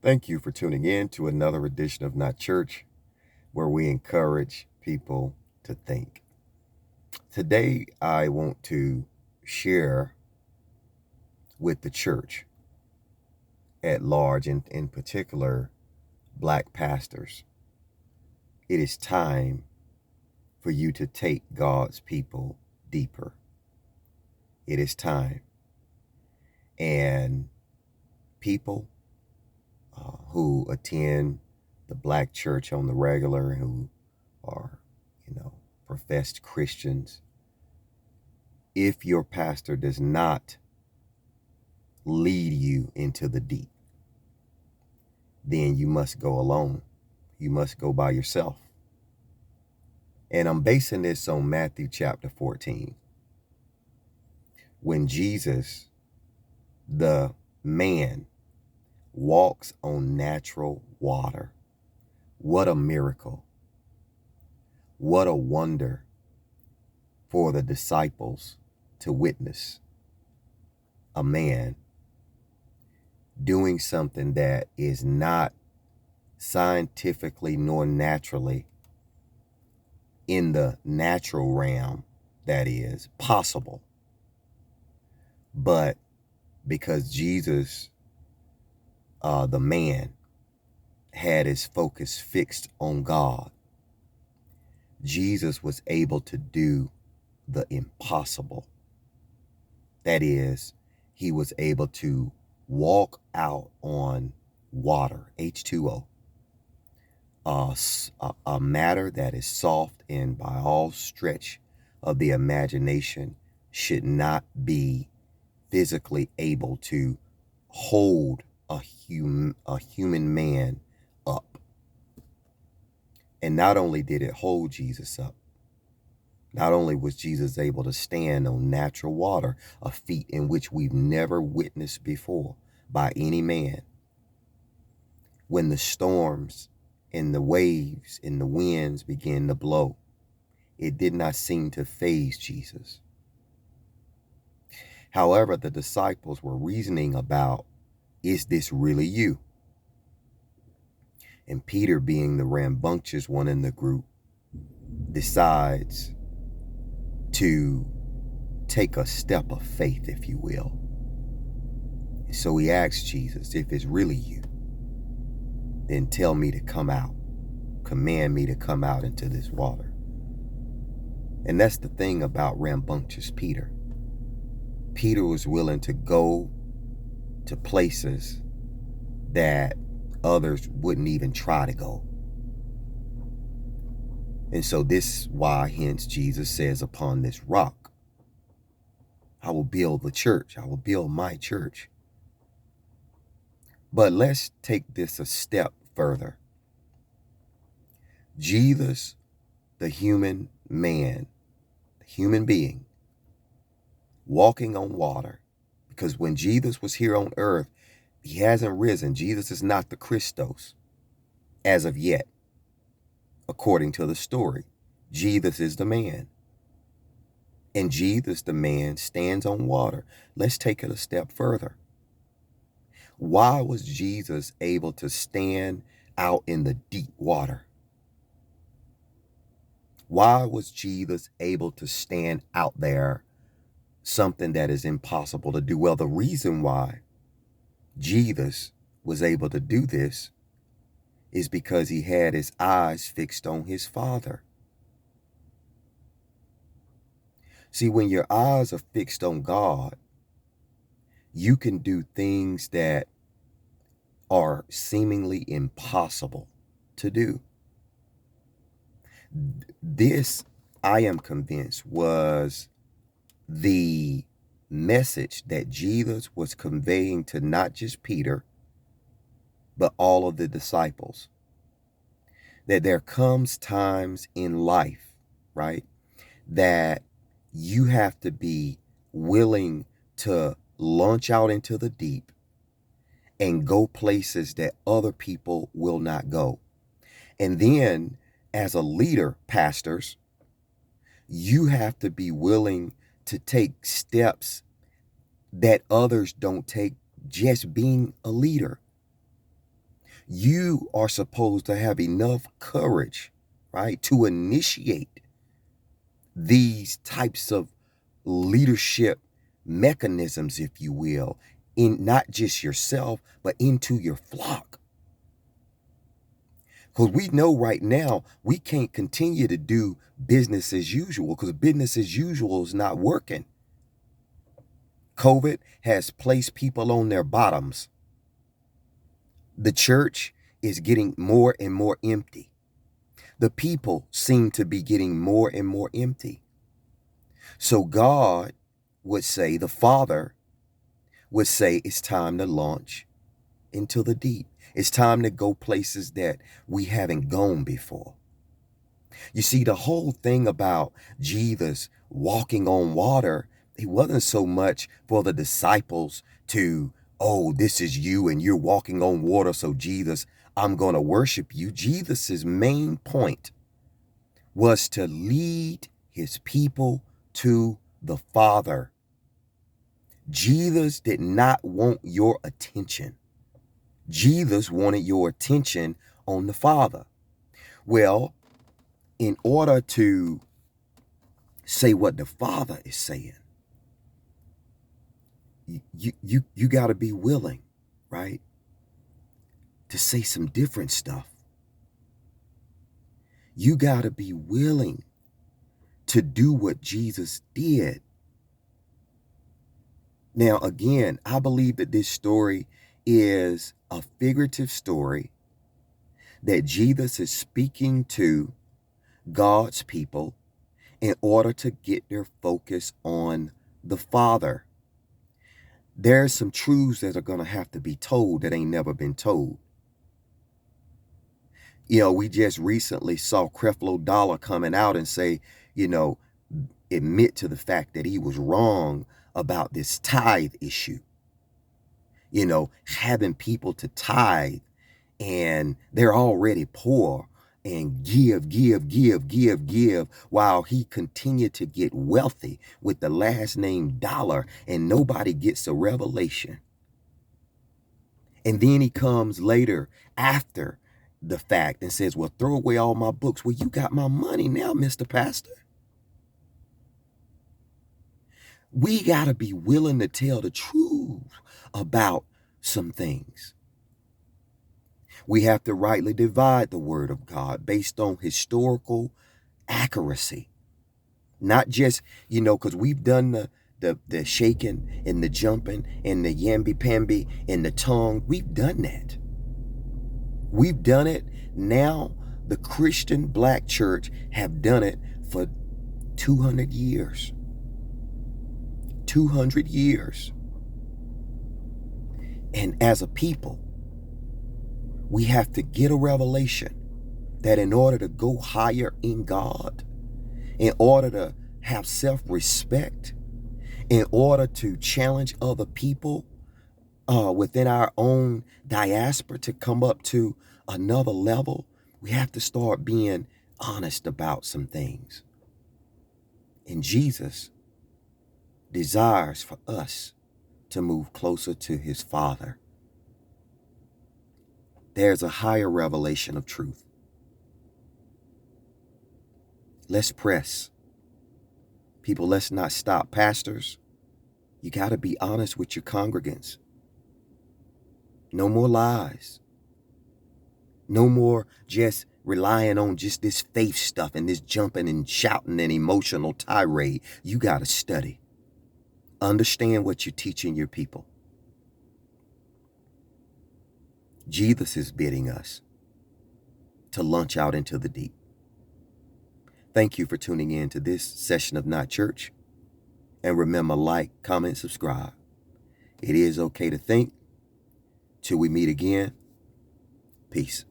Thank you for tuning in to another edition of Not Church, where we encourage people to think. Today, I want to share with the church at large, and in particular, Black pastors. It is time for you to take God's people deeper. It is time. And people who attend the Black church on the regular, who are, professed Christians, if your pastor does not lead you into the deep, then you must go alone. You must go by yourself. And I'm basing this on Matthew chapter 14. When Jesus, the man, walks on natural water. What a miracle. What a wonder for the disciples to witness a man doing something that is not scientifically nor naturally in the natural realm, that is possible. But because Jesus, the man, had his focus fixed on God, Jesus was able to do the impossible. That is, he was able to walk out on water, H2O, a matter that is soft and by all stretch of the imagination should not be physically able to hold a human man up. And not only did it hold Jesus up, not only was Jesus able to stand on natural water, a feat in which we've never witnessed before by any man, when the storms and the waves and the winds began to blow, it did not seem to faze Jesus. However, the disciples were reasoning about, is this really you? And Peter, being the rambunctious one in the group, decides to take a step of faith, if you will. And so he asks Jesus, if it's really you, then tell me to come out. Command me to come out into this water. And that's the thing about rambunctious Peter. Peter was willing to go to places that others wouldn't even try to go. And so this is why, hence, Jesus says, upon this rock, I will build the church. I will build my church. But let's take this a step further. Jesus, the human man, the human being, walking on water, because when Jesus was here on earth, he hasn't risen. Jesus is not the Christos as of yet. According to the story, Jesus is the man. And Jesus, the man, stands on water. Let's take it a step further. Why was Jesus able to stand out in the deep water? Why was Jesus able to stand out there, something that is impossible to do? Well, the reason why Jesus was able to do this is because he had his eyes fixed on his Father. See, when your eyes are fixed on God, you can do things that are seemingly impossible to do. This, I am convinced, was the message that Jesus was conveying to not just Peter, but all of the disciples. That there comes times in life, right, that you have to be willing to launch out into the deep and go places that other people will not go. And then, as a leader, pastors, you have to be willing to take steps that others don't take, just being a leader. You are supposed to have enough courage, right, to initiate these types of leadership mechanisms, if you will, in not just yourself, but into your flock. Because we know right now we can't continue to do business as usual, because business as usual is not working. COVID has placed people on their bottoms. The church is getting more and more empty. The people seem to be getting more and more empty. So God would say, the Father would say, it's time to launch into the deep. It's time to go places that we haven't gone before. You see, the whole thing about Jesus walking on water, it wasn't so much for the disciples to, oh, this is you and you're walking on water, so Jesus, I'm going to worship you. Jesus's main point was to lead his people to the Father. Jesus did not want your attention. Jesus wanted your attention on the Father. Well, in order to say what the Father is saying, you got to be willing, right, to say some different stuff. You got to be willing to do what Jesus did. Now, again, I believe that this story is a figurative story that Jesus is speaking to God's people in order to get their focus on the Father. There's some truths that are going to have to be told that ain't never been told. You know, we just recently saw Creflo Dollar coming out and say, you know, admit to the fact that he was wrong about this tithe issue. You know, having people to tithe and they're already poor and give, while he continued to get wealthy with the last name Dollar, and nobody gets a revelation. And then he comes later after the fact and says, well, throw away all my books. Well, you got my money now, Mr. Pastor. We got to be willing to tell the truth about some things. We have to rightly divide the word of God based on historical accuracy. Not just, you know, because we've done the shaking and the jumping and the yamby-pamby and the tongue. We've done that. We've done it. Now the Christian black church have done it for 200 years. 200 years. And as a people, we have to get a revelation that in order to go higher in God, in order to have self-respect, in order to challenge other people within our own diaspora to come up to another level, we have to start being honest about some things. And Jesus desires for us to move closer to his Father. There's a higher revelation of truth. Let's press. People, let's not stop. Pastors, you got to be honest with your congregants. No more lies. No more just relying on just this faith stuff and this jumping and shouting and emotional tirade. You got to study. Understand what you're teaching your people. Jesus is bidding us to launch out into the deep. Thank you for tuning in to this session of Not Church. And remember, like, comment, subscribe. It is okay to think. Till we meet again. Peace.